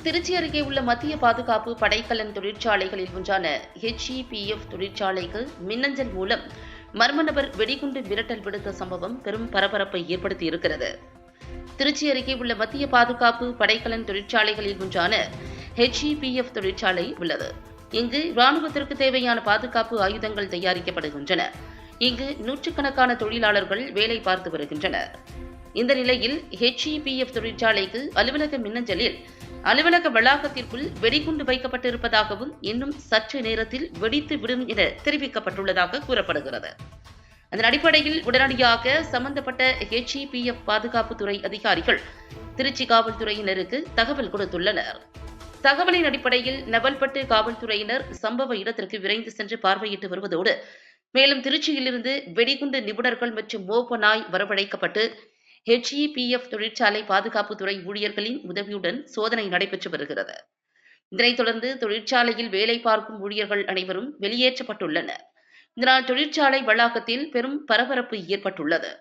திருச்சி அருகே உள்ள மத்திய பாதுகாப்பு படைக்கலன் தொழிற்சாலைகளில் ஒன்றான HEPF தொழிற்சாலைக்கு மின்னஞ்சல் மூலம் மர்ம நபர் வெடிகுண்டு மிரட்டல் விடுத்த சம்பவம் பெரும் பரபரப்பை ஏற்படுத்தியிருக்கிறது. திருச்சி அருகே உள்ள மத்திய பாதுகாப்பு படைக்கலன் தொழிற்சாலைகளில் ஒன்றான HEPF தொழிற்சாலை உள்ளது. இங்கு ராணுவத்திற்கு தேவையான பாதுகாப்பு ஆயுதங்கள் தயாரிக்கப்படுகின்றன. இங்கு நூற்றுக்கணக்கான தொழிலாளர்கள் வேலை பார்த்து வருகின்றனர். இந்த நிலையில் HEPF தொழிற்சாலைக்கு அலுவலக மின்னஞ்சலில் அலுவலக வளாகத்திற்குள் வெடிகுண்டு வைக்கப்பட்டிருப்பதாகவும் இன்னும் சற்று நேரத்தில் வெடித்து விடும் என தெரிவிக்கப்பட்டுள்ளதாக கூறப்படுகிறது. அதன் அடிப்படையில் உடனடியாக சம்பந்தப்பட்ட HEPF பாதுகாப்புத்துறை அதிகாரிகள் திருச்சி காவல்துறையினருக்கு தகவல் கொடுத்துள்ளனர். தகவலின் அடிப்படையில் நவல்பட்டு காவல்துறையினர் சம்பவ இடத்திற்கு விரைந்து சென்று பார்வையிட்டு வருவதோடு மேலும் திருச்சியிலிருந்து வெடிகுண்டு நிபுணர்கள் மற்றும் மோப்ப நாய் வரவழைக்கப்பட்டு HEPF தொழிற்சாலை பாதுகாப்புத்துறை ஊழியர்களின் உதவியுடன் சோதனை நடைபெற்று வருகிறது. இதனைத் தொடர்ந்து தொழிற்சாலையில் வேலை பார்க்கும் ஊழியர்கள் அனைவரும் வெளியேற்றப்பட்டுள்ளனர். இதனால் தொழிற்சாலை வளாகத்தில் பெரும் பரபரப்பு ஏற்பட்டுள்ளது.